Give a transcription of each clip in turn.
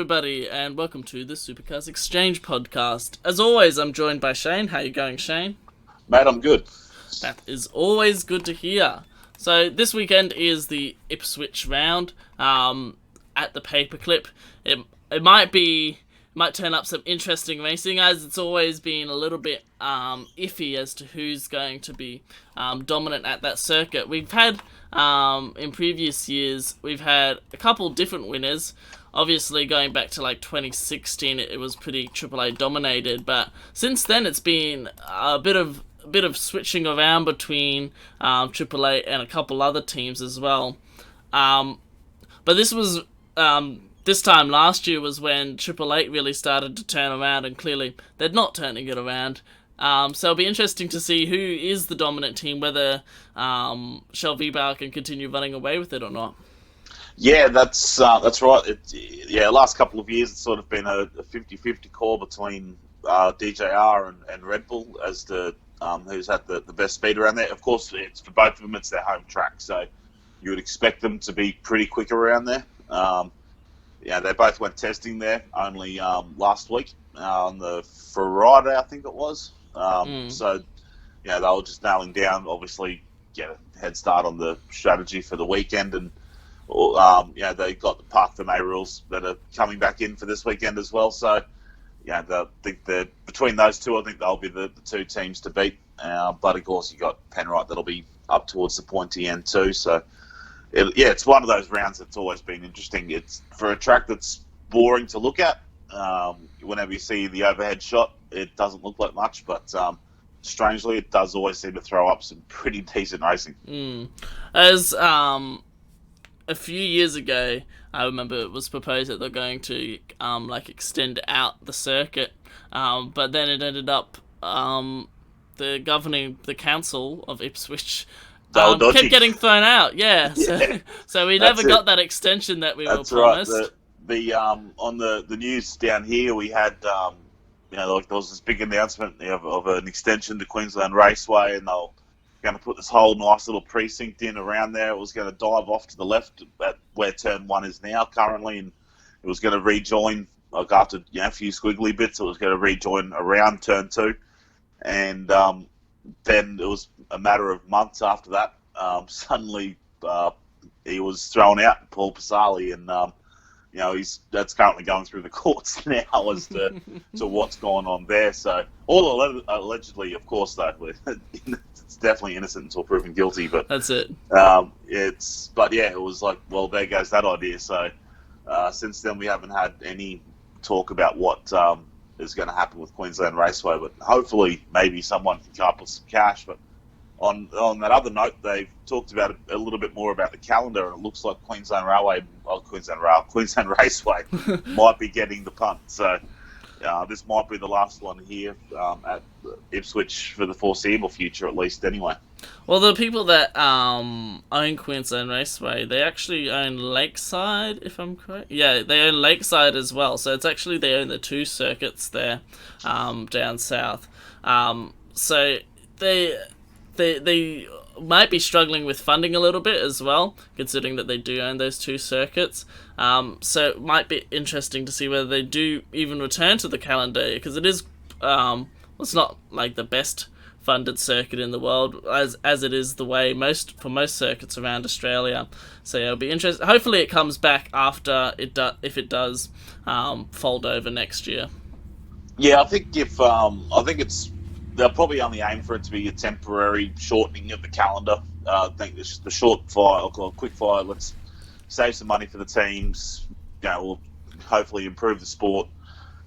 everybody, and welcome to the Supercars Exchange podcast. As always, I'm joined by Shane. How you going, Shane? Mate, I'm good. That is always good to hear. So this weekend is the Ipswich round at the Paperclip. It might turn up some interesting racing, as it's always been a little bit iffy as to who's going to be dominant at that circuit. We've had in previous years a couple different winners. Obviously, going back to like 2016, it was pretty AAA dominated, but since then it's been a bit of switching around between AAA and a couple other teams as well. But this time last year was when Triple Eight really started to turn around, and clearly they're not turning it around. So it'll be interesting to see who is the dominant team, whether Shell V-Bar can continue running away with it or not. Yeah, that's right. Last couple of years it's sort of been a 50-50 call between DJR and Red Bull as to who's had the best speed around there. Of course, it's for both of them, it's their home track, so you would expect them to be pretty quick around there. They both went testing there only last week on the Friday, I think it was. So, they were just nailing down, obviously, get a head start on the strategy for the weekend, and they got the Park the May rules that are coming back in for this weekend as well. So, I think that between those two, I think they'll be the two teams to beat. But of course, you got Penrite that'll be up towards the pointy end too. So, it's one of those rounds that's always been interesting. It's for a track that's boring to look at. Whenever you see the overhead shot, it doesn't look like much, but strangely, it does always seem to throw up some pretty decent racing. As a few years ago, I remember it was proposed that they're going to extend out the circuit, but then it ended up the council of Ipswich kept getting thrown out. Yeah. So we never got that extension that we were promised. Right. The on the news down here, we had there was this big announcement of an extension to Queensland Raceway, and they're going to put this whole nice little precinct in around there. It was going to dive off to the left at where Turn 1 is now currently, and it was going to rejoin after a few squiggly bits. It was going to rejoin around Turn 2, and then it was a matter of months after that. Suddenly, he was thrown out, Paul Pasali, and that's currently going through the courts now as to what's going on there. So all allegedly, of course, though, it's definitely innocent until proven guilty. But that's it. It was like, well, there goes that idea. So since then, we haven't had any talk about what is going to happen with Queensland Raceway. But hopefully, maybe someone can come up with some cash. But on that other note, they've talked about a little bit more about the calendar, and it looks like Queensland Raceway might be getting the punt. So this might be the last one here at Ipswich for the foreseeable future, at least anyway. Well, the people that own Queensland Raceway, they actually own Lakeside, if I'm correct. Yeah, they own Lakeside as well. So it's actually, they own the two circuits there down south. So they might be struggling with funding a little bit as well, considering that they do own those two circuits. So it might be interesting to see whether they do even return to the calendar, because it is it's not like the best funded circuit in the world, as it is the way for most circuits around Australia. So it'll be interesting. Hopefully it comes back after if it does fold over next year. Yeah, I think they'll probably only aim for it to be a temporary shortening of the calendar. I think it's just the short fire, or quick fire. Let's save some money for the teams. We'll hopefully improve the sport.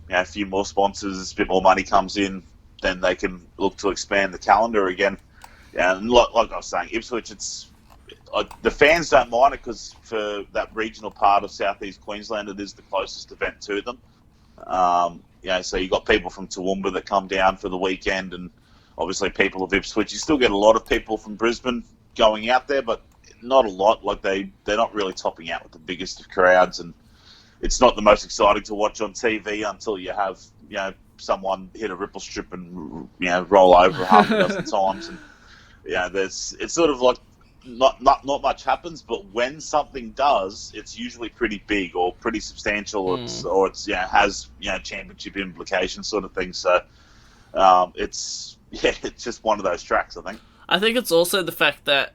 A few more sponsors, a bit more money comes in, then they can look to expand the calendar again. And like I was saying, Ipswich, the fans don't mind it because for that regional part of southeast Queensland, it is the closest event to them. So you got people from Toowoomba that come down for the weekend, and obviously people of Ipswich. You still get a lot of people from Brisbane going out there, but not a lot. Like they're not really topping out with the biggest of crowds, and it's not the most exciting to watch on TV until you have someone hit a ripple strip and roll over half a dozen times, and it's sort of like not much happens, but when something does, it's usually pretty big or pretty substantial, or it's has championship implications, sort of thing. So it's just one of those tracks, I think. I think it's also the fact that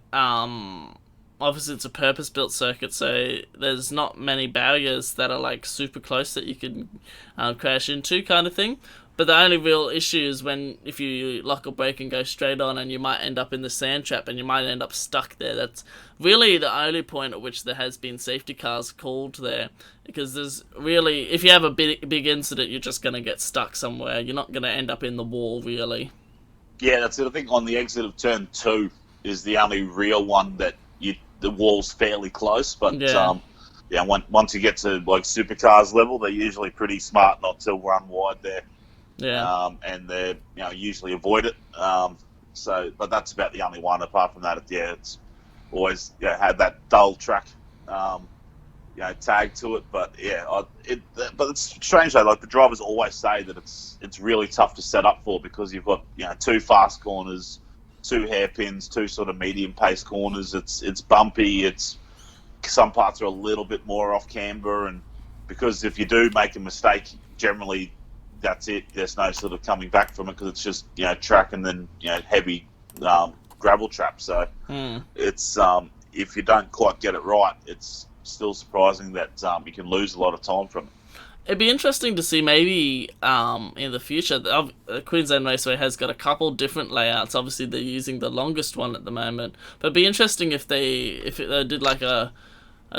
obviously it's a purpose-built circuit, so there's not many barriers that are like super close that you can crash into, kind of thing. But the only real issue is if you lock a brake and go straight on, and you might end up in the sand trap, and you might end up stuck there. That's really the only point at which there has been safety cars called there, because there's really, if you have a big incident, you're just gonna get stuck somewhere. You're not gonna end up in the wall, really. Yeah, that's it. I think on the exit of turn 2 is the only real one that the wall's fairly close, but once you get to like supercars level, they're usually pretty smart not to run wide there. Yeah. And they usually avoid it. But that's about the only one. Apart from that, it's always had that dull track, tag to it. But but it's strange though. Like the drivers always say that it's really tough to set up for, because you've got 2 fast corners, 2 hairpins, 2 sort of medium pace corners. It's bumpy. Some parts are a little bit more off camber, and because if you do make a mistake, generally that's it. There's no sort of coming back from it, because it's just track and then heavy gravel trap. So it's if you don't quite get it right, it's still surprising that you can lose a lot of time from it. It'd be interesting to see maybe in the future. Queensland Raceway has got a couple different layouts. Obviously, they're using the longest one at the moment, but it'd be interesting if they did like a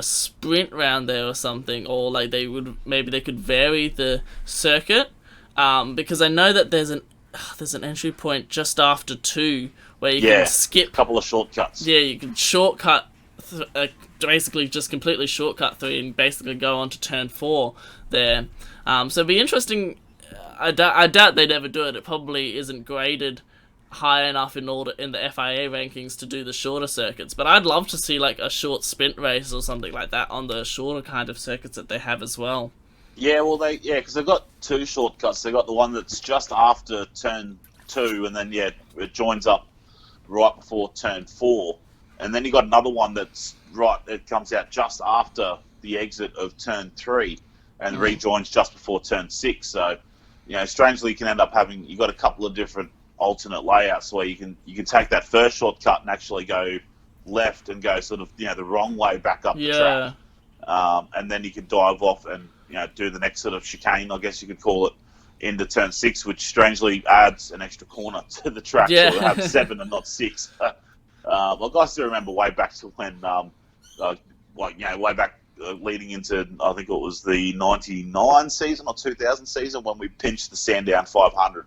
sprint round there or something, or like they could vary the circuit. Because I know that there's an entry point just after 2 where you can skip a couple of shortcuts. Yeah, you can shortcut, basically just completely shortcut through and basically go on to turn 4 there. So it'd be interesting. I doubt they'd ever do it. It probably isn't graded high enough in the FIA rankings to do the shorter circuits. But I'd love to see like a short sprint race or something like that on the shorter kind of circuits that they have as well. Yeah, well, because they've got 2 shortcuts. They've got the one that's just after turn 2, and then it joins up right before turn 4, and then you got another one that's it comes out just after the exit of turn 3, and rejoins just before turn 6. So, strangely, you can end up you got a couple of different alternate layouts where you can take that first shortcut and actually go left and go sort of the wrong way back up the track, and then you can dive off and do the next sort of chicane, I guess you could call it, into turn 6, which strangely adds an extra corner to the track. Yeah. So we'll have 7 and not 6. Like I still remember way back to when, way back leading into, I think it was the 99 season or 2000 season, when we pinched the Sandown 500.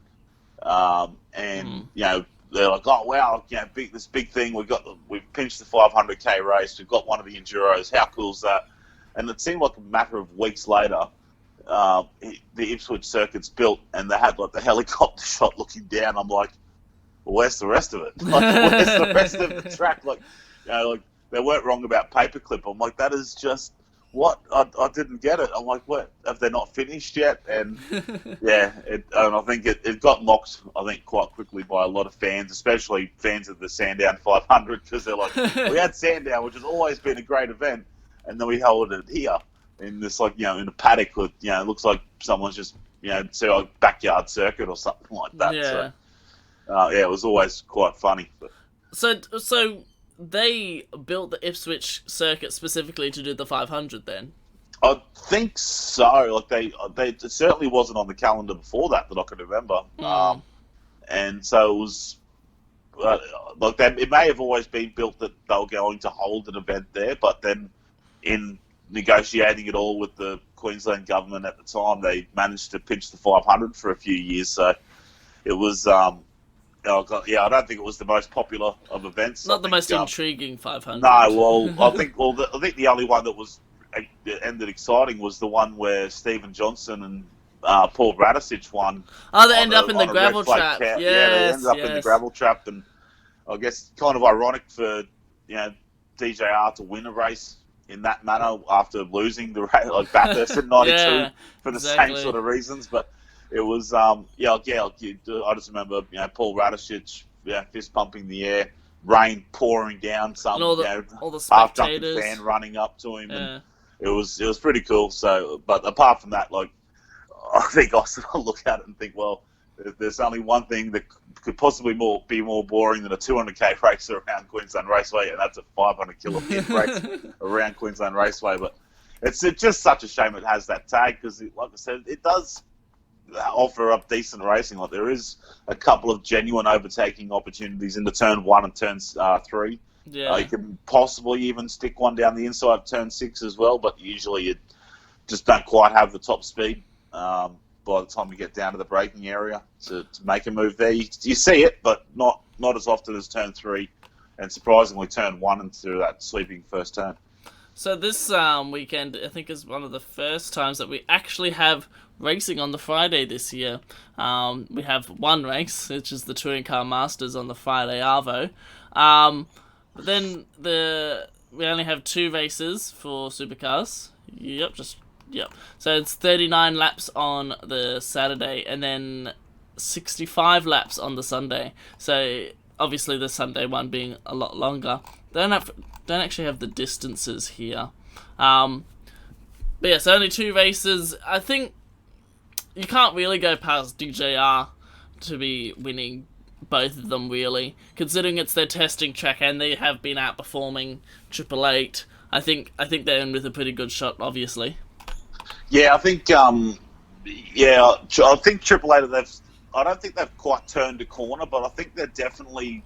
They're like, oh wow, this big thing. We've pinched the 500k race. We've got one of the enduros. How cool is that? And it seemed like a matter of weeks later, the Ipswich circuit's built, and they had like the helicopter shot looking down. I'm like, well, where's the rest of it? Like, where's the rest of the track? Like, they weren't wrong about paperclip. I'm like, that is just what I didn't get it. I'm like, what? Have they not finished yet? And and I think it got mocked, I think, quite quickly by a lot of fans, especially fans of the Sandown 500, because they're like, we had Sandown, which has always been a great event, and then we held it here in this, like, in a paddock with, it looks like someone's just, so a backyard circuit or something like that. Yeah. So, it was always quite funny. But. So they built the Ipswich circuit specifically to do the 500 then? I think so. Like it certainly wasn't on the calendar before that I could remember. And so it was, it may have always been built that they were going to hold an event there, but then in negotiating it all with the Queensland government at the time, they managed to pinch the 500 for a few years. So it was, I don't think it was the most popular of events. Not the most intriguing 500. No, well, I think the only one that ended exciting was the one where Stephen Johnson and Paul Radisich won. Oh, they ended up in the gravel trap. Yes, they ended up in the gravel trap, and I guess kind of ironic for DJR to win a race in that manner after losing the race, like Bathurst in '92 for the same sort of reasons. But it was I just remember Paul Radisich fist pumping the air rain pouring down, some And all the half drunken spectators. fan running up to him, and Yeah. it was pretty cool. So, but apart from that, like, I think I sort of look at it and think, well, there's only one thing that could possibly be more boring than a 200k race around Queensland Raceway, and that's a 500 kilometre race around Queensland Raceway. But it's just such a shame it has that tag because, like I said, it does offer up decent racing. Like, there is a couple of genuine overtaking opportunities in the turn 1 and turn 3. Yeah. You can possibly even stick one down the inside of turn 6 as well, but usually you just don't quite have the top speed by the time you get down to the braking area to make a move there. You see it, but not as often as turn 3, and surprisingly turn 1 into that sweeping first turn. So this weekend, I think, is one of the first times that we actually have racing on the Friday this year. We have one race, which is the Touring Car Masters on the Friday Arvo. But then we only have 2 races for supercars. Yep. So it's 39 laps on the Saturday and then 65 laps on the Sunday. So obviously the Sunday one being a lot longer. They don't actually have the distances here. But yeah, so only 2 races. I think you can't really go past DJR to be winning both of them, really, considering it's their testing track and they have been outperforming Triple Eight. I think they're in with a pretty good shot, obviously. Yeah, I think I think Triple Eight, I don't think they've quite turned a corner, but I think they're definitely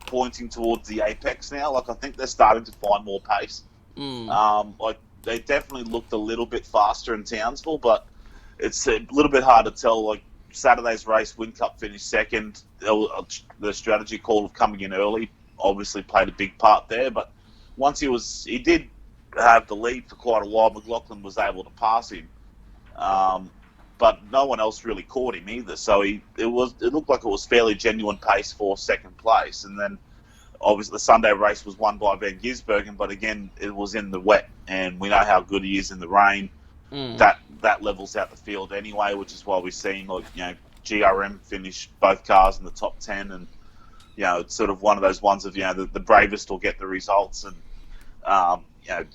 pointing towards the apex now. Like, I think they're starting to find more pace. Like, they definitely looked a little bit faster in Townsville, but it's a little bit hard to tell. Like, Saturday's race, Whincup finished second. The strategy call of coming in early obviously played a big part there, but once he did have the lead for quite a while. McLaughlin was able to pass him, but no one else really caught him either. So it looked like it was fairly genuine pace for second place. And then obviously the Sunday race was won by Van Gisbergen, but again it was in the wet, and we know how good he is in the rain. That levels out the field anyway, which is why we've seen, like, GRM finish both cars in the top 10, and it's sort of one of those ones of the bravest will get the results, and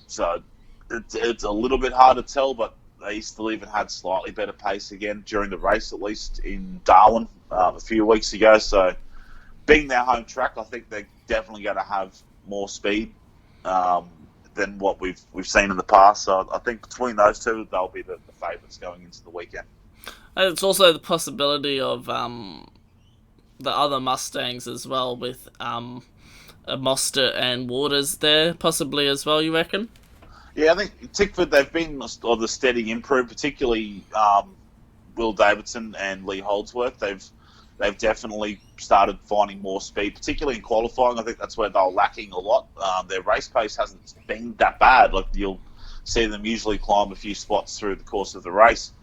so it's a little bit hard to tell, but they still even had slightly better pace again during the race, at least in Darwin a few weeks ago. So being their home track, I think they're definitely going to have more speed than what we've seen in the past. So I think between those two, they'll be the favourites going into the weekend. And it's also the possibility of the other Mustangs as well, with Mostert and Waters there possibly as well, you reckon? Yeah, I think Tickford, they've been on the steady improve, particularly Will Davidson and Lee Holdsworth. They've definitely started finding more speed, particularly in qualifying. I think that's where they're lacking a lot. Their race pace hasn't been that bad. Like, you'll see them usually climb a few spots through the course of the race.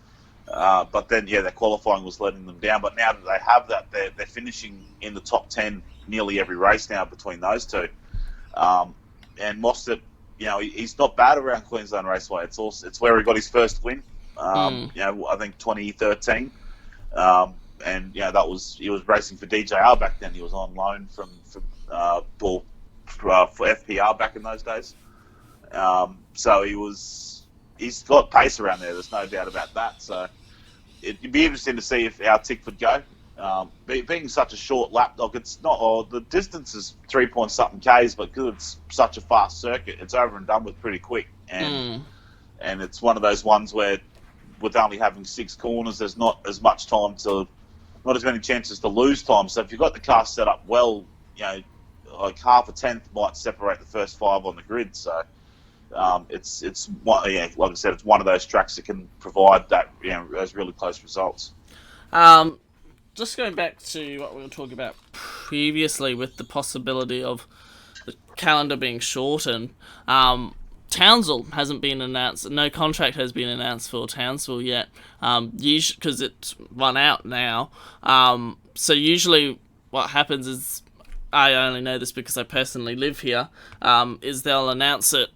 But then, their qualifying was letting them down. But now that they have that, they're finishing in the top 10 nearly every race now between those two. And Mostert, he's not bad around Queensland Raceway. It's where he got his first win. I think 2013. And he was racing for DJR back then. He was on loan for FPR back in those days. So he's got pace around there. There's no doubt about that. So it'd be interesting to see how Tickford go. Being such a short lap, like, it's not. The distance is 3-point-something Ks, but because it's such a fast circuit, it's over and done with pretty quick. And it's one of those ones where, with only having 6 corners, there's not as many chances to lose time. So if you've got the car set up well, like half a tenth might separate the first 5 on the grid. So it's one, like I said, it's one of those tracks that can provide that, those really close results. Just going back to what we were talking about previously with the possibility of the calendar being shortened, Townsville hasn't been announced. No contract has been announced for Townsville yet, because it's run out now. So usually what happens is, I only know this because I personally live here, is they'll announce it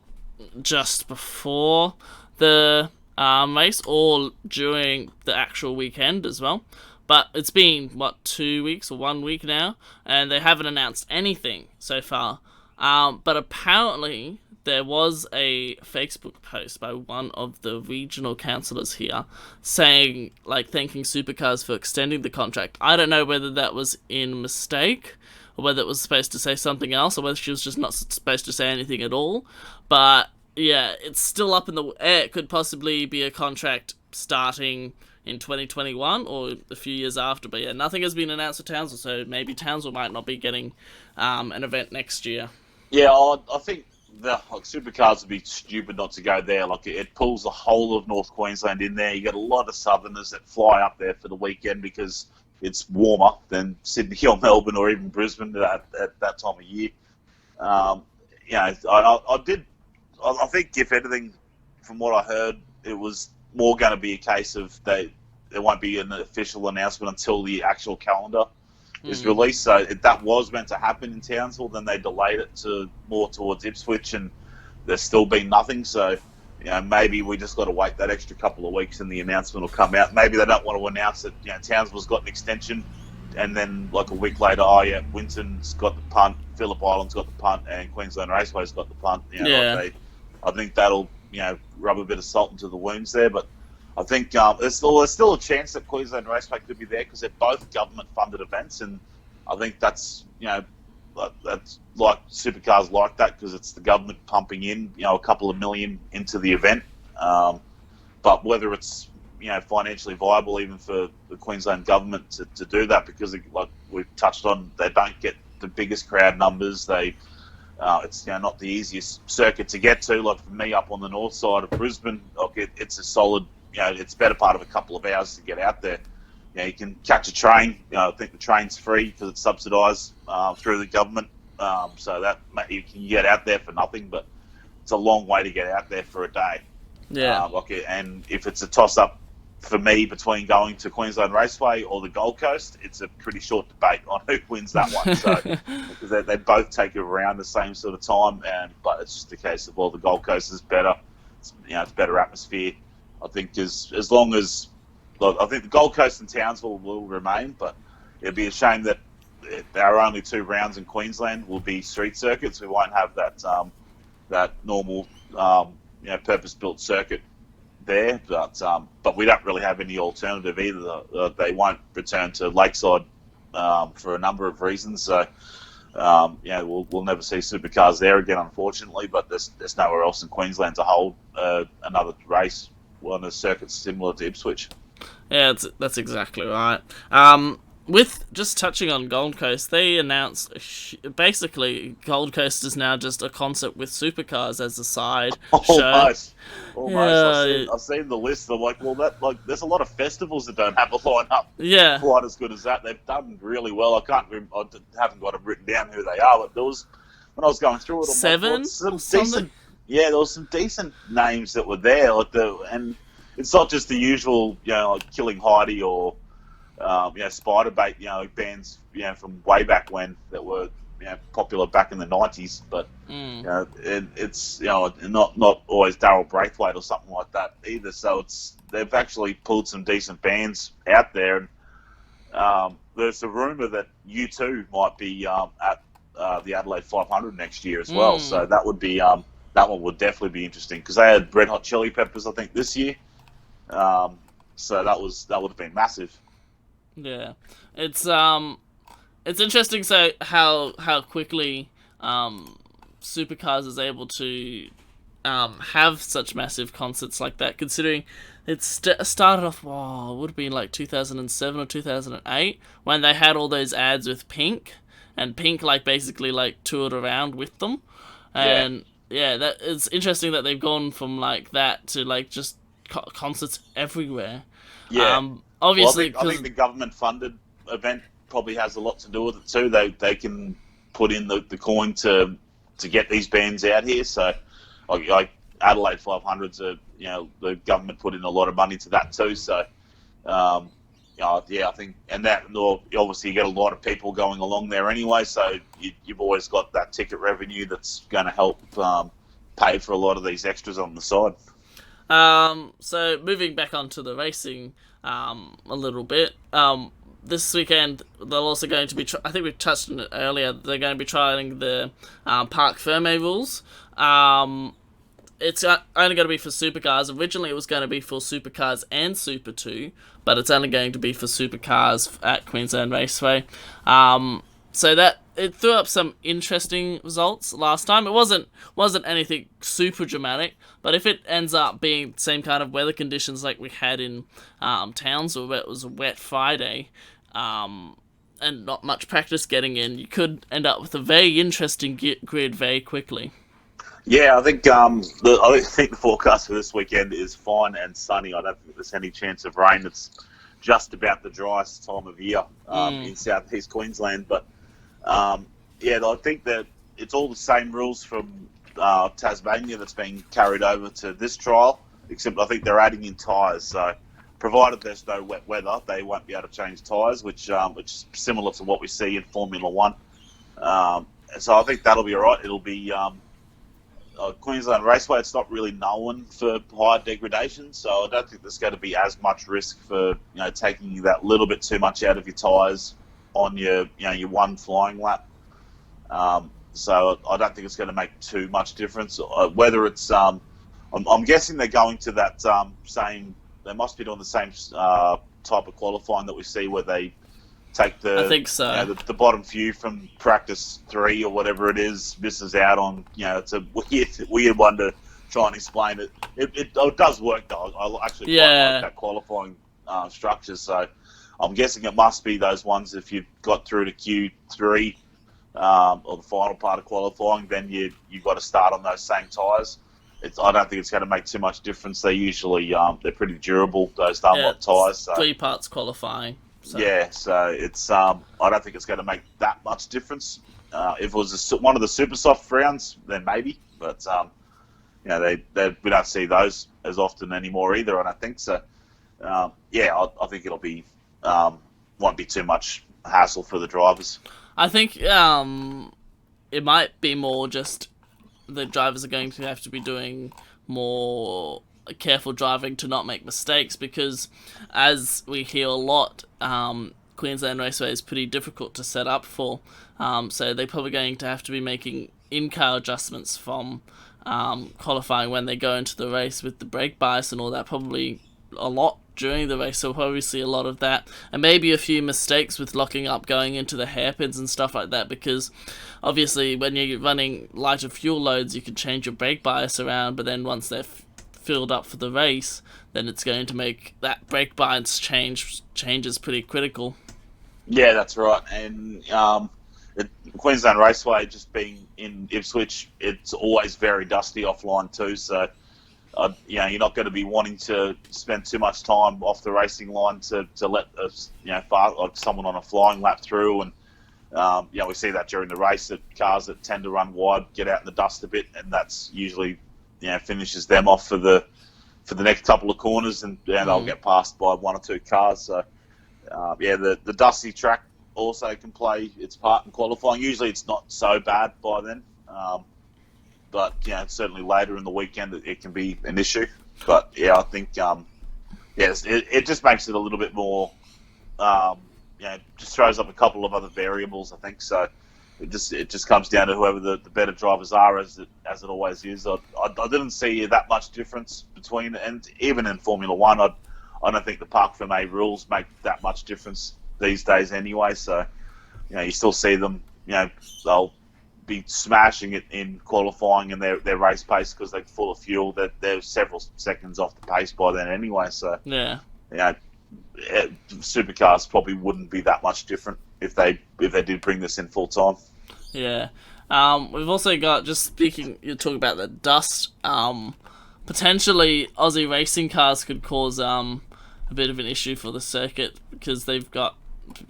just before the race or during the actual weekend as well. But it's been, what, 2 weeks or 1 week now, and they haven't announced anything so far. But apparently there was a Facebook post by one of the regional councillors here saying, like, thanking Supercars for extending the contract. I don't know whether that was in mistake or whether it was supposed to say something else or whether she was just not supposed to say anything at all. But yeah, it's still up in the air. It could possibly be a contract starting in 2021 or a few years after. But yeah, nothing has been announced for Townsville, so maybe Townsville might not be getting an event next year. Yeah, I think Supercars would be stupid not to go there. Like, it pulls the whole of North Queensland in there. You get a lot of Southerners that fly up there for the weekend because it's warmer than Sydney or Melbourne or even Brisbane at that time of year. I think if anything, from what I heard, it was more going to be a case of there won't be an official announcement until the actual calendar is released. So that was meant to happen in Townsville, then they delayed it to more towards Ipswich, and there's still been nothing. So, maybe we just got to wait that extra couple of weeks and the announcement will come out. Maybe they don't want to announce that Townsville's got an extension, and then like a week later, Winton's got the punt, Phillip Island's got the punt, and Queensland Raceway's got the punt. I think that'll rub a bit of salt into the wounds there, but I think there's still a chance that Queensland Raceway could be there because they're both government-funded events, and I think that's that's like Supercars like that because it's the government pumping in a couple of million into the event. But whether it's financially viable even for the Queensland government to do that, because like we've touched on, they don't get the biggest crowd numbers. It's not the easiest circuit to get to. Like for me, up on the north side of Brisbane, it's a solid. It's better part of a couple of hours to get out there. You can catch a train. I think the train's free because it's subsidised through the government. So that you can get out there for nothing, but it's a long way to get out there for a day. Yeah. And if it's a toss-up for me between going to Queensland Raceway or the Gold Coast, it's a pretty short debate on who wins that one. So because they both take around the same sort of time, but it's just a case of the Gold Coast is better. It's better atmosphere. I think as long as I think the Gold Coast and Townsville will remain, but it'd be a shame that our only 2 rounds in Queensland will be street circuits. We won't have that normal purpose-built circuit there, but we don't really have any alternative either. They won't return to Lakeside for a number of reasons. So we'll never see Supercars there again, unfortunately. But there's nowhere else in Queensland to hold another race on a circuit similar to Ipswich. Yeah, that's exactly right. With just touching on Gold Coast, they announced basically Gold Coast is now just a concept with Supercars as a side show. Almost. Yeah. I've seen the list. I'm like, there's a lot of festivals that don't have a lineup. Yeah. Quite as good as that. They've done really well. I haven't got them written down who they are, but when I was going through it, I'm 7 like, some or something? decent. Yeah, there was some decent names that were there, and it's not just the usual, like Killing Heidi or Spiderbait, bands, from way back when that were, popular back in the 90s. But it's not always Darryl Braithwaite or something like that either. So they've actually pulled some decent bands out there, and there's a rumor that U2 might be at the Adelaide 500 next year as well. So that would be that one would definitely be interesting because they had Red Hot Chili Peppers, I think, this year. So that would have been massive. Yeah, it's interesting. So how quickly Supercars is able to have such massive concerts like that, considering it started off. It would have been like 2007 or 2008 when they had all those ads with Pink, and Pink basically toured around with them, and that it's interesting that they've gone from that to just concerts everywhere. Yeah. Obviously, I think the government-funded event probably has a lot to do with it too. They can put in the coin to get these bands out here. So, like Adelaide 500s, the government put in a lot of money to that too. So, I think, and that obviously you get a lot of people going along there anyway. So you've always got that ticket revenue that's going to help pay for a lot of these extras on the side. So moving back onto the racing a little bit. This weekend they're also going to be. I think we touched on it earlier. They're going to be trialing the Parc Ferme rules. It's only going to be for supercars. Originally, it was going to be for supercars and Super 2, but it's only going to be for supercars at Queensland Raceway. So that it threw up some interesting results last time. It wasn't anything super dramatic, but if it ends up being the same kind of weather conditions like we had in Townsville, where it was a wet Friday, and not much practice getting in, you could end up with a very interesting grid very quickly. Yeah, I think the forecast for this weekend is fine and sunny. I don't think there's any chance of rain. It's just about the driest time of year in southeast Queensland. But yeah, I think that it's all the same rules from Tasmania that's being carried over to this trial, except I think they're adding in tyres. So provided there's no wet weather, they won't be able to change tyres, which is similar to what we see in Formula One. So I think that'll be all right. It'll be Queensland Raceway. It's not really known for high degradation, so I don't think there's going to be as much risk for taking that little bit too much out of your tyres on your one flying lap. So I don't think it's going to make too much difference. Whether it's I'm guessing they're going to that same. They must be doing the same type of qualifying that we see where they take I think so. The bottom few from practice 3 or whatever it is, misses out on. It's a weird one to try and explain it. It does work though. I actually quite like that qualifying structure. So I'm guessing it must be those ones. If you've got through to Q3 or the final part of qualifying, then you got to start on those same tyres. I don't think it's going to make too much difference. They usually they're pretty durable, those Dunlop tyres. So 3 parts qualifying. So. Yeah, so it's I don't think it's going to make that much difference. If it was one of the super soft rounds, then maybe. But we don't see those as often anymore either. I don't think so. I think it'll be won't be too much hassle for the drivers. I think it might be more just the drivers are going to have to be doing more careful driving to not make mistakes, because as we hear a lot, Queensland Raceway is pretty difficult to set up for, so they're probably going to have to be making in-car adjustments from qualifying when they go into the race with the brake bias and all that, probably a lot during the race, so we'll probably see a lot of that, and maybe a few mistakes with locking up going into the hairpins and stuff like that, because obviously when you're running lighter fuel loads you can change your brake bias around, but then once they're filled up for the race, then it's going to make that brake bias changes pretty critical. Yeah, that's right. And Queensland Raceway, just being in Ipswich, it's always very dusty offline too, so you're not going to be wanting to spend too much time off the racing line to let someone on a flying lap through. And we see that during the race, that cars that tend to run wide get out in the dust a bit, and that's usually finishes them off for the next couple of corners, and they'll get passed by 1 or 2 cars. So the dusty track also can play its part in qualifying. Usually it's not so bad by then. But certainly later in the weekend it can be an issue. But I think it just makes it a little bit more. Just throws up a couple of other variables, I think. So it just comes down to whoever the better drivers are, as it always is. I didn't see that much difference between, and even in Formula One, I don't think the Parc Ferme rules make that much difference these days anyway. So you still see them. They'll be smashing it in qualifying and their race pace because they're full of fuel. They're several seconds off the pace by then anyway. So supercars probably wouldn't be that much different if they did bring this in full time. Yeah. We've also got, just speaking, you talk about the dust. Potentially Aussie racing cars could cause a bit of an issue for the circuit, because they've got,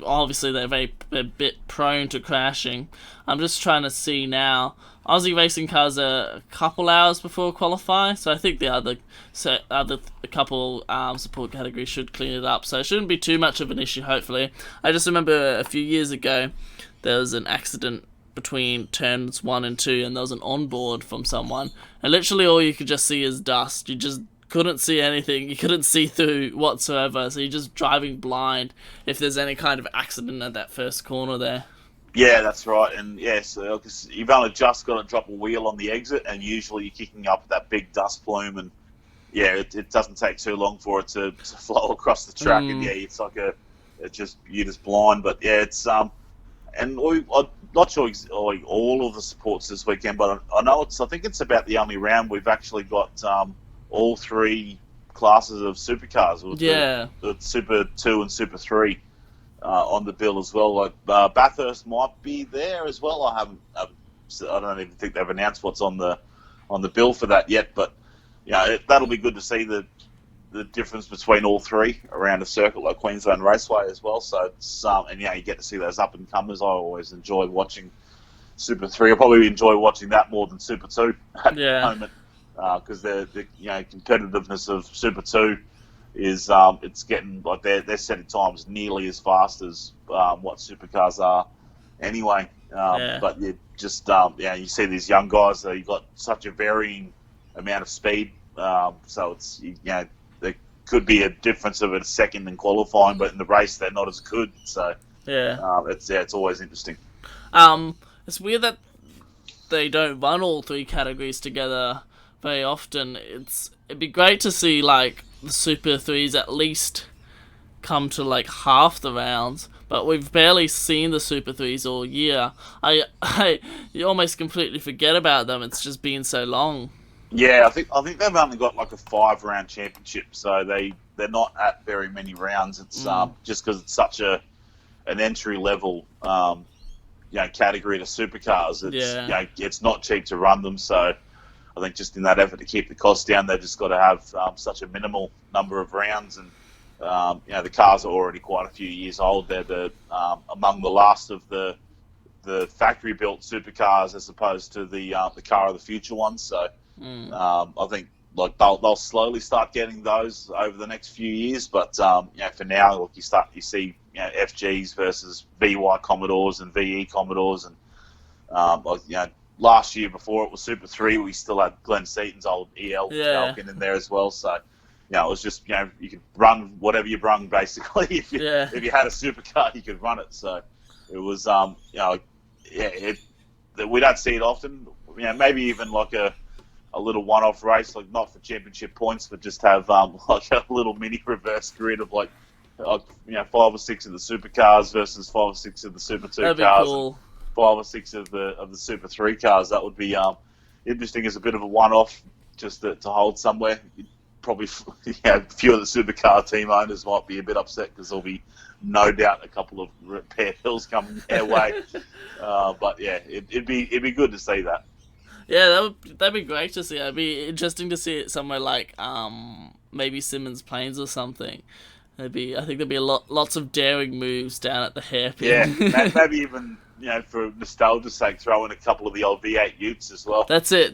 obviously they're a bit prone to crashing. I'm just trying to see now. Aussie racing cars are a couple hours before qualify, so I think the other couple support categories should clean it up, so it shouldn't be too much of an issue, hopefully. I just remember a few years ago there was an accident between turns 1 and 2, and there was an onboard from someone, and literally all you could just see is dust. You just couldn't see anything. You couldn't see through whatsoever, so you're just driving blind if there's any kind of accident at that first corner there. Yeah, that's right. And yes, because you've only just got to drop a wheel on the exit, and usually you're kicking up that big dust plume, and yeah, it doesn't take too long for it to flow across the track, and yeah, it's like you're just blind. But yeah, and I'm not sure all of the supports this weekend, but I know I think it's about the only round we've actually got all three classes of supercars, with the Super 2 and Super 3 on the bill as well. Like Bathurst might be there as well. I don't even think they've announced what's on the bill for that yet, but yeah, that'll be good to see the difference between all three around a circuit like Queensland Raceway as well. So it's and yeah, you get to see those up and comers. I always enjoy watching Super 3. I probably enjoy watching that more than Super 2 at the moment, because the competitiveness of Super 2 is it's getting like they're setting times nearly as fast as what supercars are anyway. But you just you see these young guys. You've got such a varying amount of speed. So it's there could be a difference of a second in qualifying, but in the race they're not as good. So it's always interesting. It's weird that they don't run all three categories together very often. It'd be great to see like the Super 3s at least come to like half the rounds, but we've barely seen the Super 3s all year. You almost completely forget about them. It's just been so long. Yeah, I think they've only got like a 5-round championship, so they're not at very many rounds. It's just because it's such an entry level category to supercars. It's not cheap to run them, so I think just in that effort to keep the costs down, they've just got to have such a minimal number of rounds. And the cars are already quite a few years old. They're among the last of the factory built supercars, as opposed to the car of the future ones. So I think like they'll slowly start getting those over the next few years. But for now, like you see FGs versus VY Commodores and VE Commodores, and last year before it was Super 3, we still had Glenn Seaton's old EL Falcon in there as well. So it was just you could run whatever you brung basically. If you had a supercar, you could run it. So it was we don't see it often. Maybe even like a little one-off race, like not for championship points, but just have like a little mini reverse grid of like 5 or 6 of the supercars versus 5 or 6 of the Super 2 That'd cars. Be cool. 5 or 6 of the Super 3 cars. That would be interesting as a bit of a one-off, just to hold somewhere. Probably a few of the supercar team owners might be a bit upset because there'll be no doubt a couple of repair bills coming their way. But yeah, it'd be good to see that. Yeah, that'd be great to see. It'd be interesting to see it somewhere like maybe Simmons Plains or something. I think there'd be lots of daring moves down at the hairpin. Yeah, maybe even for nostalgia's sake, throw in a couple of the old V8 Utes as well. That's it.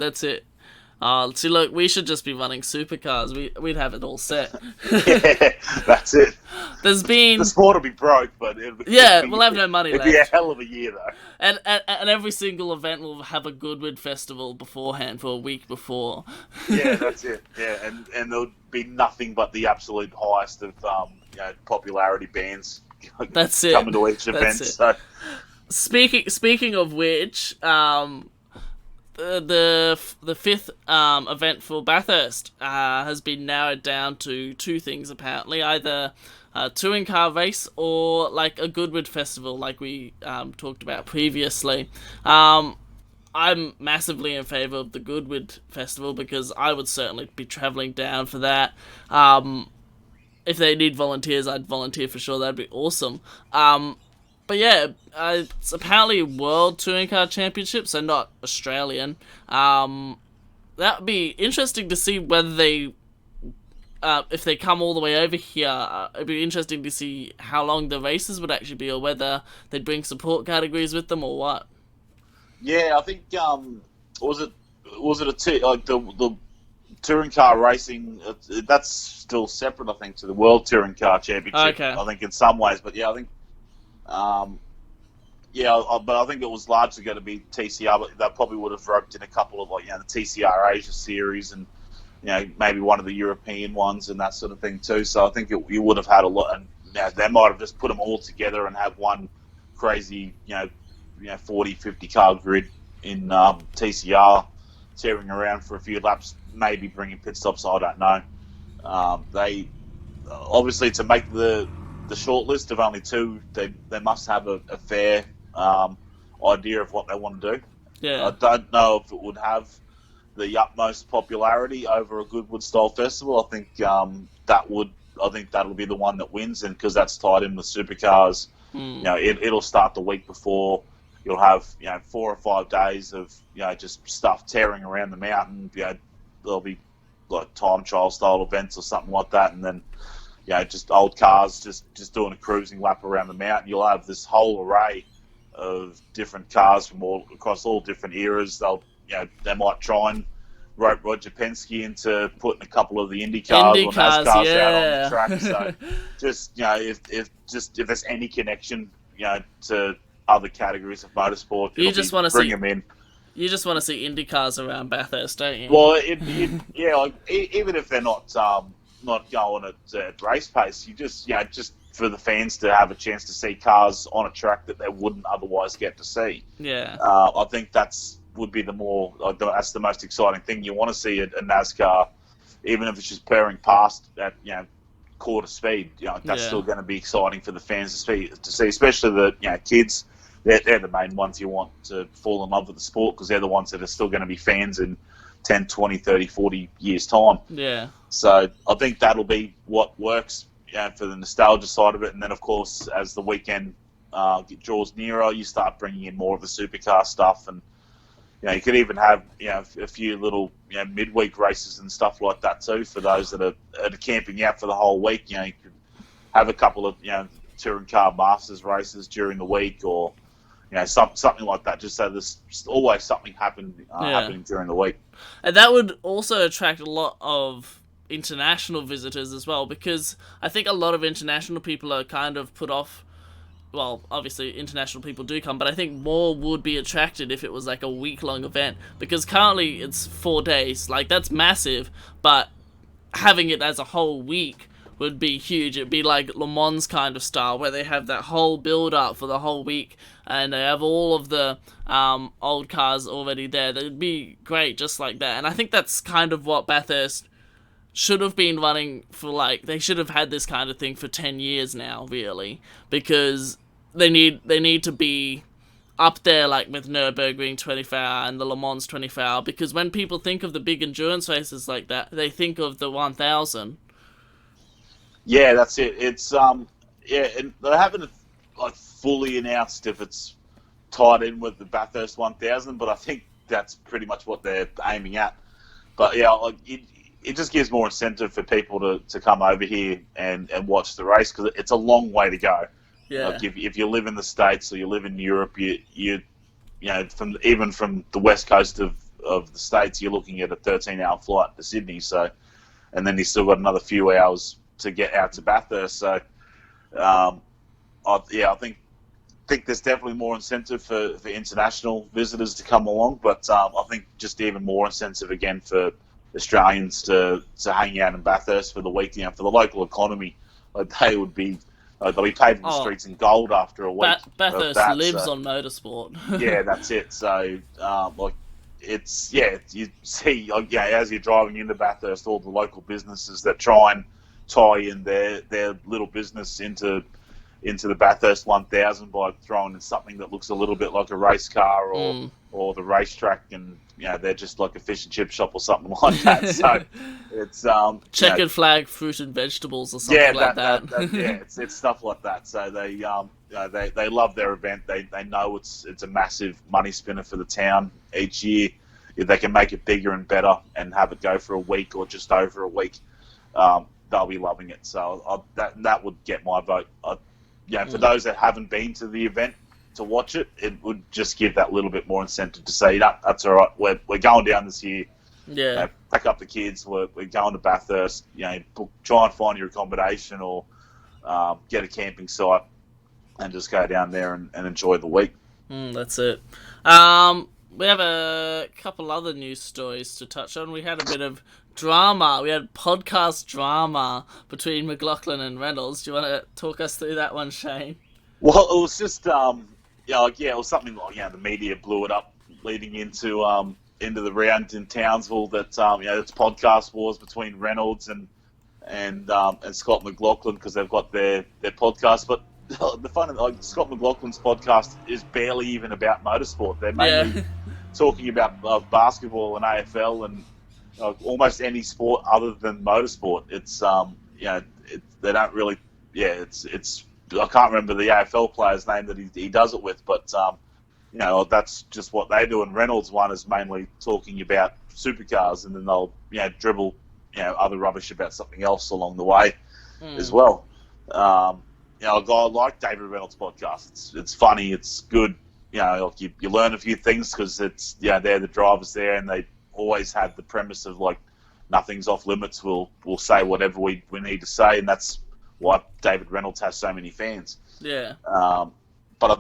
See, look, we should just be running supercars. We'd have it all set. Yeah, that's it. The sport will be broke, but we'll have no money left. It'd be a hell of a year though. And every single event will have a Goodwood festival beforehand for a week before. Yeah, that's it. Yeah, and there'll be nothing but the absolute highest of popularity bands. That's it. Coming to each event. So. Speaking of which, the fifth event for Bathurst has been narrowed down to 2 things apparently, either a touring car race or like a Goodwood festival, like we talked about previously. I'm massively in favour of the Goodwood festival because I would certainly be travelling down for that. If they need volunteers, I'd volunteer for sure. That'd be awesome. But yeah, it's apparently World Touring Car Championship, so not Australian. That would be interesting to see whether they, if they come all the way over here. It'd be interesting to see how long the races would actually be, or whether they'd bring support categories with them, or what. Yeah, I think was it the touring car racing? That's still separate, I think, to the World Touring Car Championship. Okay. I think in some ways, but yeah, I think. But I think it was largely going to be TCR, but they probably would have roped in a couple of the TCR Asia Series and maybe one of the European ones and that sort of thing too. So I think you would have had a lot, and they might have just put them all together and have one crazy, 40, 50 car grid in TCR tearing around for a few laps, maybe bringing pit stops. I don't know. They obviously, to make the short list of only two, they must have a fair idea of what they want to do. Yeah. I don't know if it would have the utmost popularity over a Goodwood style festival. I think I think that'll be the one that wins, and because that's tied in with supercars, it'll start the week before. You'll have 4 or 5 days of just stuff tearing around the mountain. There'll be like time trial style events or something like that, and then just old cars just doing a cruising lap around the mountain. You'll have this whole array of different cars from across all different eras. They might try and rope Roger Penske into putting a couple of the Indy cars or NASCAR cars out on the track. So just if there's any connection to other categories of motorsport, you just want to bring them in. You just want to see Indy cars around Bathurst, don't you? Well, even if they're not going at race pace, you just for the fans to have a chance to see cars on a track that they wouldn't otherwise get to see. Yeah. I think would be that's the most exciting thing. You want to see a NASCAR, even if it's just purring past at quarter speed. That's still going to be exciting for the fans to see, especially the kids. They're the main ones you want to fall in love with the sport, because they're the ones that are still going to be fans in 10, 20, 30, 40 years' time. Yeah. So I think that'll be what works for the nostalgia side of it. And then, of course, as the weekend draws nearer, you start bringing in more of the supercar stuff. And you could even have a few little midweek races and stuff like that too, for those that are camping out for the whole week. You could have a couple of touring car masters races during the week, or something like that, just so there's always something happening during the week. And that would also attract a lot of international visitors as well, because I think a lot of international people are kind of put off. Well, obviously international people do come, but I think more would be attracted if it was like a week-long event, because currently it's 4 days. Like, that's massive, but having it as a whole week would be huge. It'd be like Le Mans kind of style, where they have that whole build-up for the whole week, and they have all of the old cars already there. That'd be great, just like that. And I think that's kind of what Bathurst should have been running for. Like, they should have had this kind of thing for 10 years now, really, because they need to be up there, like with Nürburgring 24 hour and the Le Mans 24 hour, because when people think of the big endurance races like that, they think of the 1000. Yeah, that's it. It's and they haven't fully announced if it's tied in with the Bathurst 1000, but I think that's pretty much what they're aiming at. But it just gives more incentive for people to come over here and watch the race, because it's a long way to go. Yeah. If you live in the States or you live in Europe, you from the west coast of the States, you're looking at a 13-hour flight to Sydney. So, and then you still got another few hours to get out to Bathurst. So, I think there's definitely more incentive for international visitors to come along, but I think just even more incentive again for Australians to hang out in Bathurst for the week. For the local economy, they would be. They'll be paving the streets in gold after a week. Bathurst lives on motorsport. Yeah, that's it. So, you see, as you're driving into Bathurst, all the local businesses that try and tie in their little business into the Bathurst 1000 by throwing in something that looks a little bit like a race car or the racetrack, and they're just like a fish and chip shop or something like that. So it's checkered flag fruit and vegetables or something like that. It's stuff like that. So they love their event. They know it's a massive money spinner for the town each year. If they can make it bigger and better and have it go for a week or just over a week, they'll be loving it. So that would get my vote. For those that haven't been to the event to watch it, it would just give that little bit more incentive to say, that's all right, we're going down this year. Yeah. Pack up the kids, we're going to Bathurst, try and find your accommodation or get a camping site and just go down there and enjoy the week. That's it. We have a couple other news stories to touch on. We had a bit of drama. We had podcast drama between McLaughlin and Reynolds. Do you want to talk us through that one, Shane? Well, it was just it was something like the media blew it up leading into the round in Townsville that it's podcast wars between Reynolds and Scott McLaughlin because they've got their podcast. But the fun of Scott McLaughlin's podcast is barely even about motorsport. They're mainly talking about basketball and AFL and almost any sport other than motorsport. It's they don't really it's I can't remember the AFL player's name that he does it with, but that's just what they do. And Reynolds one is mainly talking about supercars, and then they'll dribble other rubbish about something else along the way as well. A guy like David Reynolds' podcast. It's funny. It's good. You learn a few things because it's they're the drivers there, and they always had the premise of like nothing's off limits. We'll say whatever we need to say, and that's why David Reynolds has so many fans. Yeah. But I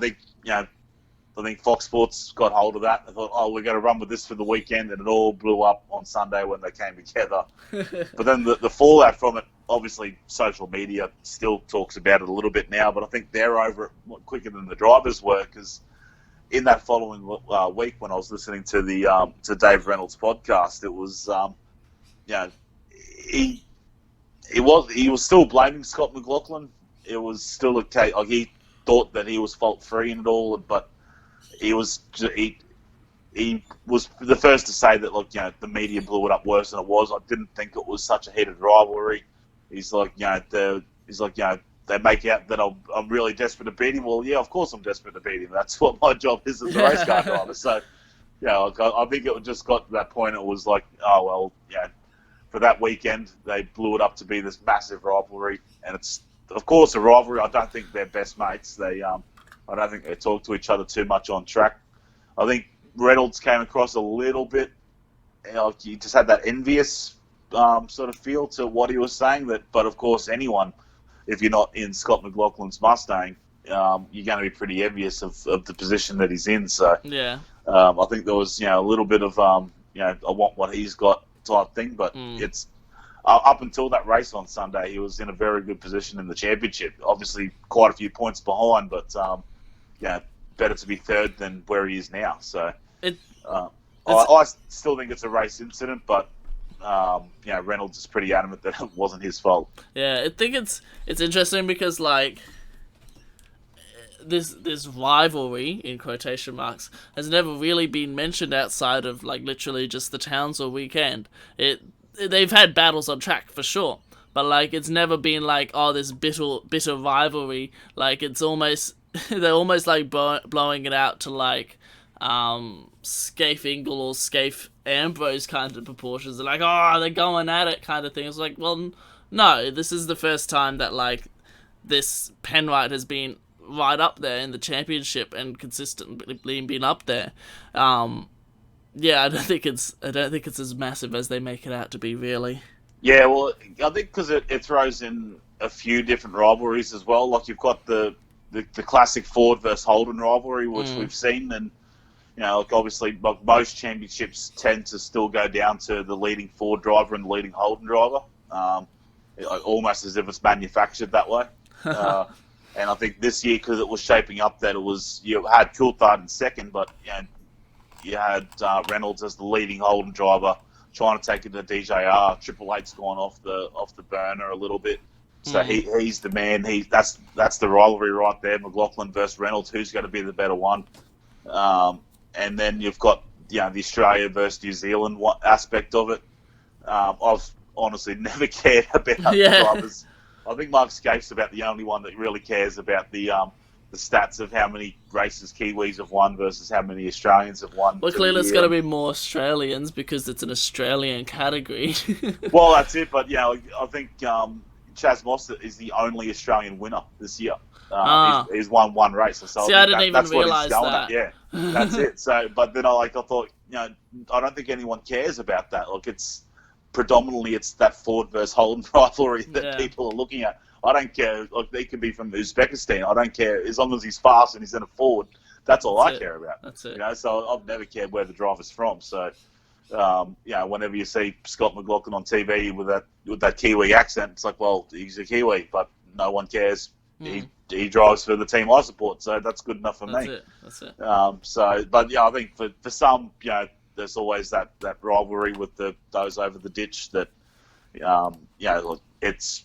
think Fox Sports got hold of that. They thought, we're going to run with this for the weekend, and it all blew up on Sunday when they came together. But then the fallout from it, obviously, social media still talks about it a little bit now, but I think they're over it quicker than the drivers were, because in that following week when I was listening to Dave Reynolds' podcast, it was he was still blaming Scott McLaughlin. It was still a case, like he thought that he was fault free and all, but he was the first to say that the media blew it up worse than it was. I didn't think it was such a heated rivalry. He's like they make out that I'm really desperate to beat him. Well, yeah, of course I'm desperate to beat him. That's what my job is as a race car driver. So I think it just got to that point. It was like, for that weekend, they blew it up to be this massive rivalry, and it's of course a rivalry. I don't think they're best mates. I don't think they talk to each other too much on track. I think Reynolds came across a little bit. He just had that envious sort of feel to what he was saying. But of course, anyone, if you're not in Scott McLaughlin's Mustang, you're going to be pretty envious of the position that he's in. So I think there was a little bit of I want what he's got type thing. But it's up until that race on Sunday, he was in a very good position in the championship. Obviously, quite a few points behind, but better to be third than where he is now. So I still think it's a race incident, but Reynolds is pretty adamant that it wasn't his fault. Yeah, I think it's interesting because like this rivalry in quotation marks has never really been mentioned outside of like literally just the Townsville weekend. They've had battles on track for sure, but like it's never been like this bitter rivalry. Like it's almost they're almost like blowing it out to like Scaife Ingle or Scaife Ambrose kind of proportions. They're like, they're going at it kind of thing. It's like, well, no, this is the first time that like this Penrite has been right up there in the championship and consistently been up there. I don't think it's as massive as they make it out to be, really. Yeah, well, I think because it throws in a few different rivalries as well. Like you've got the classic Ford versus Holden rivalry, which we've seen, and obviously most championships tend to still go down to the leading Ford driver and the leading Holden driver, almost as if it's manufactured that way. And I think this year, because it was shaping up that you had Coulthard in second, but you had Reynolds as the leading Holden driver trying to take it to DJR. Triple Eight's gone off the burner a little bit, so he's the man. That's the rivalry right there. McLaughlin versus Reynolds. Who's going to be the better one? And then you've got the Australia versus New Zealand aspect of it. I've honestly never cared about the drivers. I think Mark Scaife's about the only one that really cares about the stats of how many races Kiwis have won versus how many Australians have won. Well, clearly it's got to be more Australians because it's an Australian category. Well, that's it. But I think Chaz Mossett is the only Australian winner this year. He's won one race. So I didn't even realise that. Yeah, that's it. So, but then I thought, I don't think anyone cares about that. Like it's predominantly that Ford versus Holden rivalry that people are looking at. I don't care. Like they could be from Uzbekistan. I don't care as long as he's fast and he's in a Ford. That's all I care about. That's it. So I've never cared where the driver's from. So Whenever you see Scott McLaughlin on TV with that Kiwi accent, it's like, well, he's a Kiwi, but no one cares. He drives for the team I support, so that's good enough for me. That's it. But I think for some, there's always that rivalry with those over the ditch. That, look, it's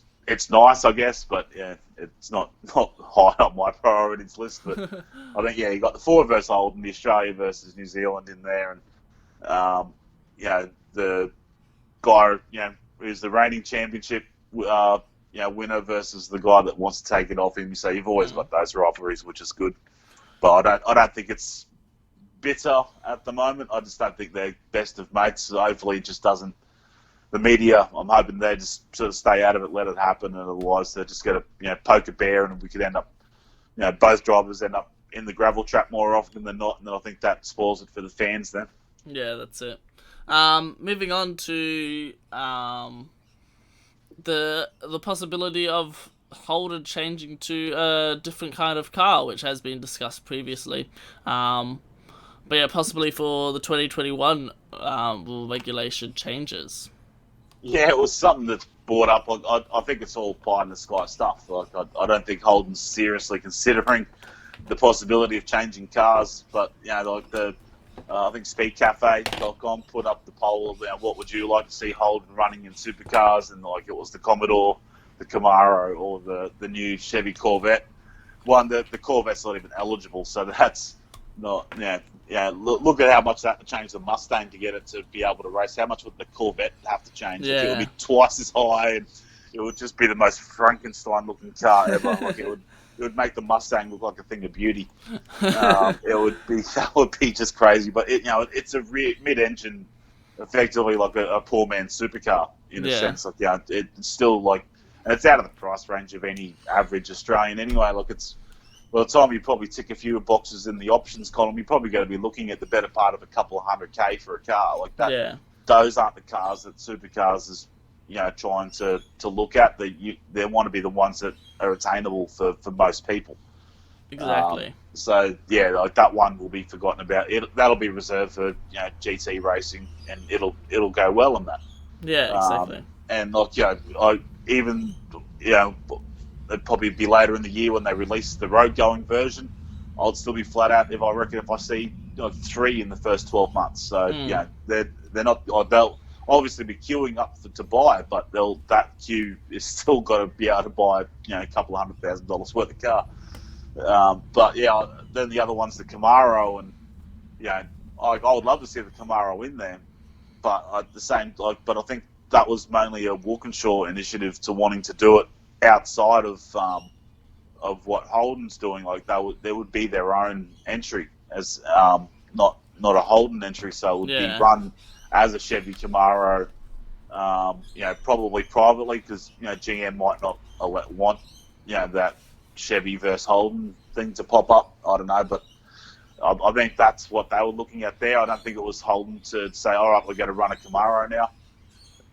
nice, I guess, but yeah, it's not high on my priorities list. But I think you got the Ford versus Holden, the Australia versus New Zealand in there, and the guy who's the reigning championship winner versus the guy that wants to take it off him. So you've always got those rivalries, which is good. But I don't think it's bitter at the moment. I just don't think they're best of mates. So hopefully it just doesn't. The media, I'm hoping they just sort of stay out of it, let it happen, and otherwise they're just going to poke a bear, and we could end up, both drivers end up in the gravel trap more often than not, and then I think that spoils it for the fans then. Yeah, that's it. Moving on to the possibility of Holden changing to a different kind of car, which has been discussed previously. But yeah, possibly for the 2021 regulation changes. Yeah, it was something that's brought up. I think it's all pie in the sky stuff. Like I don't think Holden's seriously considering the possibility of changing cars. But I think SpeedCafe.com put up the poll of what would you like to see Holden running in supercars, and like it was the Commodore, the Camaro, or the new Chevy Corvette. The Corvette's not even eligible, so that's not. Look at how much that changed the Mustang to get it to be able to race. How much would the Corvette have to change? Yeah. Like it would be twice as high, and it would just be the most Frankenstein-looking car ever. Like it would make the Mustang look like a thing of beauty. That would be just crazy. But it's a mid-engine, effectively like a poor man's supercar in a sense. Like it's still like, and it's out of the price range of any average Australian anyway. Like it's. By the time you probably tick a few boxes in the options column, you're probably going to be looking at the better part of a couple of $100K for a car like that. Yeah. Those aren't the cars that supercars is trying to look at. They want to be the ones that are attainable for most people. Exactly. Like that one will be forgotten about. That'll be reserved for GT racing, and it'll go well on that. Yeah, exactly. And it'd probably be later in the year when they release the road-going version. I'll still be flat out if I see 3 in the first 12 months. So they're not. They'll obviously be queuing up to buy, but that queue is still got to be able to buy a couple of $100,000 worth of car. Then the other one's the Camaro, and I would love to see the Camaro in there, but but I think that was mainly a Walkinshaw initiative to wanting to do it outside of what Holden's doing. Like there would be their own entry as not a Holden entry, so it would be run as a Chevy Camaro, probably privately, because GM might not want that Chevy versus Holden thing to pop up. I don't know, but I think that's what they were looking at there. I don't think it was Holden to say, all right, we're going to run a Camaro now.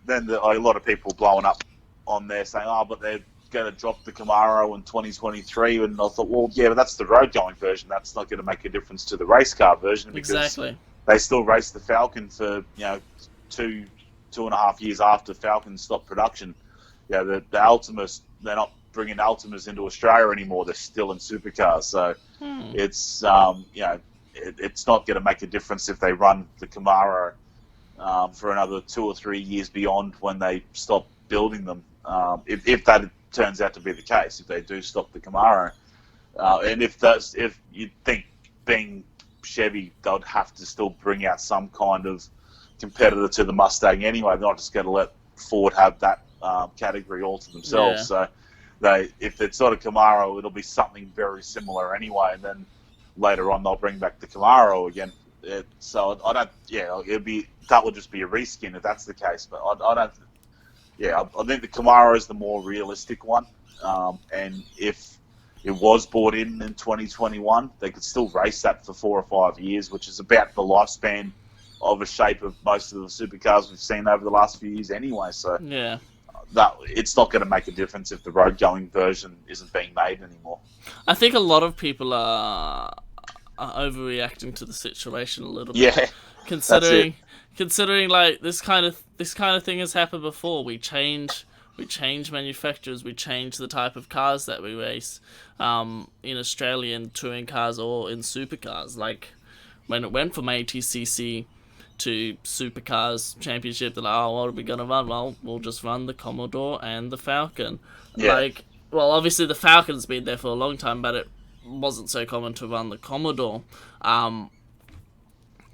Then a lot of people blowing up on there saying, but they're going to drop the Camaro in 2023, and I thought, well, yeah, but that's the road-going version. That's not going to make a difference to the race car version, because they still race the Falcon for 2.5 years after Falcon stopped production. The Altimas, they're not bringing Altimas into Australia anymore. They're still in supercars, so it's it's not going to make a difference if they run the Camaro for another 2 or 3 years beyond when they stop building them. If that turns out to be the case, if they do stop the Camaro, and if you think being Chevy, they'd have to still bring out some kind of competitor to the Mustang anyway. They're not just going to let Ford have that category all to themselves. So if it's not a Camaro, it'll be something very similar anyway, and then later on they'll bring back the Camaro again. So I don't. That would just be a reskin if that's the case. But I don't. I think the Camaro is the more realistic one, and if it was bought in 2021, they could still race that for 4 or 5 years, which is about the lifespan of a shape of most of the supercars we've seen over the last few years anyway. So that it's not going to make a difference if the road-going version isn't being made anymore. I think a lot of people are overreacting to the situation a little bit. Yeah. That's it. Considering like this kind of thing has happened before. We change manufacturers. We change the type of cars that we race, in Australian touring cars or in supercars. Like when it went from ATCC to Supercars Championship, they're like, oh, what are we gonna run? Well, we'll just run the Commodore and the Falcon. Yeah. Well, obviously the Falcon's been there for a long time, but it wasn't so common to run the Commodore.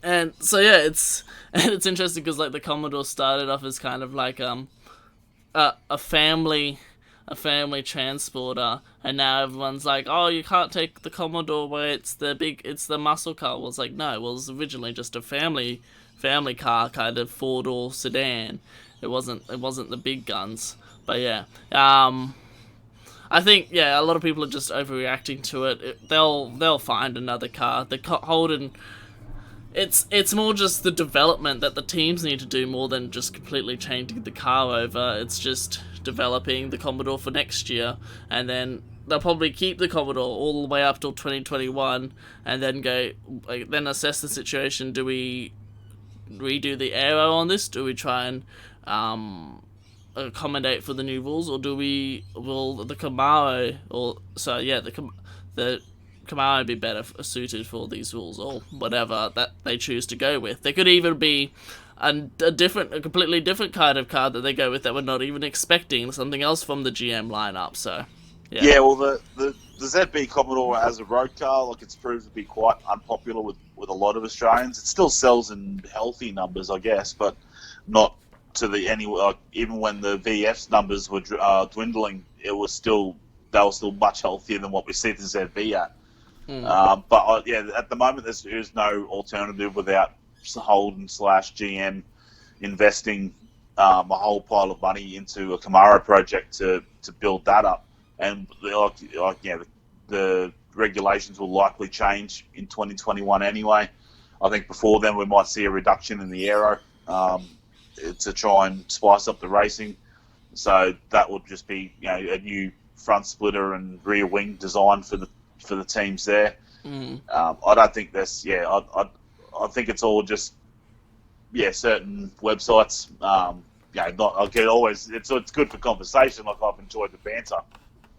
And so yeah, it's interesting because like the Commodore started off as kind of like a family transporter, and now everyone's like, oh, you can't take the Commodore where it's the muscle car. Well, it's like, no, well, it was originally just a family car, kind of four-door sedan. It wasn't the big guns. But yeah, I think a lot of people are just overreacting to it. They'll find another car. The Holden. It's more just the development that the teams need to do more than just completely changing the car over. It's just developing the Commodore for next year, and then they'll probably keep the Commodore all the way up till 2021, and then then assess the situation. Do we redo the aero on this? Do we try and accommodate for the new rules, or will the Camaro the Camaro be better suited for these rules, or whatever that they choose to go with? There could even be a completely different kind of car that they go with that we're not even expecting, something else from the GM lineup. So, yeah. Yeah, well, the ZB Commodore as a road car, like, it's proved to be quite unpopular with a lot of Australians. It still sells in healthy numbers, I guess, but not to even when the VF's numbers were dwindling, they were still much healthier than what we see the ZB at. But at the moment, there's no alternative without Holden / GM investing a whole pile of money into a Camaro project to build that up. And the regulations will likely change in 2021 anyway. I think before then we might see a reduction in the aero to try and spice up the racing. So that would just be a new front splitter and rear wing design for the teams there. I don't think this. I think it's all just certain websites. It's good for conversation. Like, I've enjoyed the banter.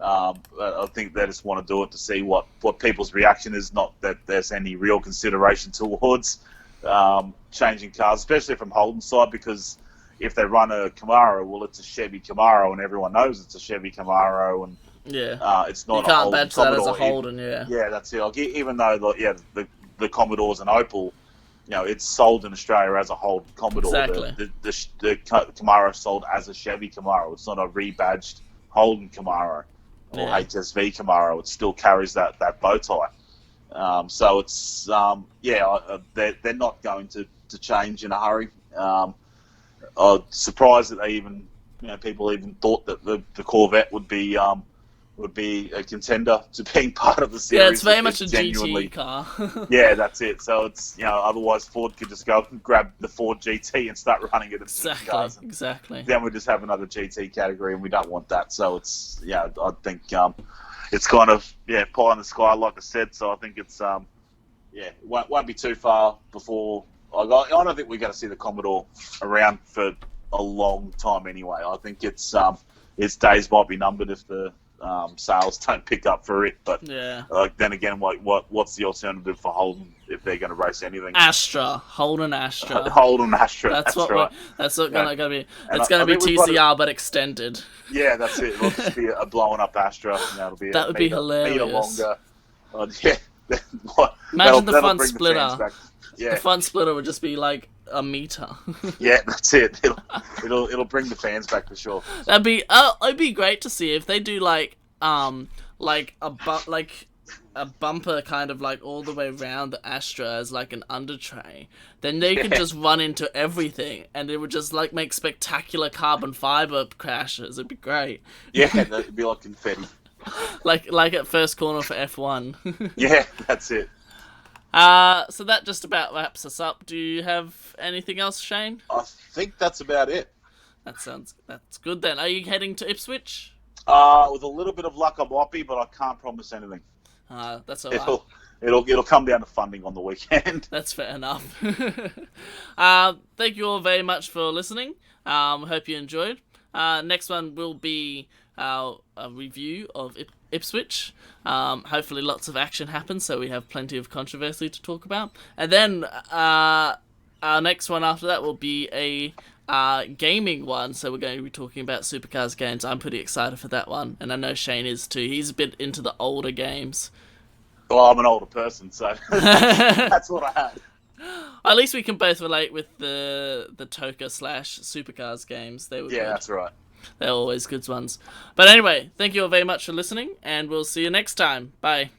I think they just want to do it to see what people's reaction is. Not that there's any real consideration towards changing cars, especially from Holden's side, because if they run a Camaro, well, it's a Chevy Camaro, and everyone knows it's a Chevy Camaro, and it's not. You can't badge that as a Holden, Yeah, that's it. Like, even though the Commodore's an Opel, it's sold in Australia as a Holden Commodore. Exactly. The Camaro sold as a Chevy Camaro. It's not a rebadged Holden Camaro or HSV Camaro. It still carries that bow tie. So it's they're not going to change in a hurry. I'm surprised that they even people even thought that the Corvette would be a contender to being part of the series. Yeah, it's very much a GT car. Yeah, that's it. So it's otherwise Ford could just go and grab the Ford GT and start running it. Exactly. Then we just have another GT category, and we don't want that. So it's I think it's kind of pie in the sky, like I said. So I think it's it won't be too far before. I don't think we're going to see the Commodore around for a long time anyway. I think its days might be numbered if the sales don't pick up for it. But then again, what's the alternative for Holden if they're going to race anything? Holden Astra. That's right. That's not going to be. It's going to be TCR but extended. Yeah, that's it. It'll just be a blowing up Astra. That would be hilarious. Meter longer. Imagine the front splitter. The front splitter would just be like a meter. Yeah, that's it. It'll bring the fans back for sure. It'd be great to see if they do like a bumper kind of like all the way around the Astra as like an under tray. Then they could just run into everything, and it would just like make spectacular carbon fiber crashes. It'd be great. Yeah, it'd be like confetti. like at first corner for F1. Yeah, that's it. So that just about wraps us up. Do you have anything else, Shane? I think that's about it. That's good then. Are you heading to Ipswich? With a little bit of luck, I might be, but I can't promise anything. That's all right. it'll come down to funding on the weekend. That's fair enough. Thank you all very much for listening. Hope you enjoyed. Next one will be a review of Ipswich. Hopefully lots of action happens, so we have plenty of controversy to talk about. And then our next one after that will be a gaming one, so we're going to be talking about supercars games. I'm pretty excited for that one, and I know Shane is too. He's a bit into the older games. Well, I'm an older person, so that's what I had. At least we can both relate with the Toka / supercars games. They were good. That's right. They're always good ones. But anyway, thank you all very much for listening, and we'll see you next time. Bye.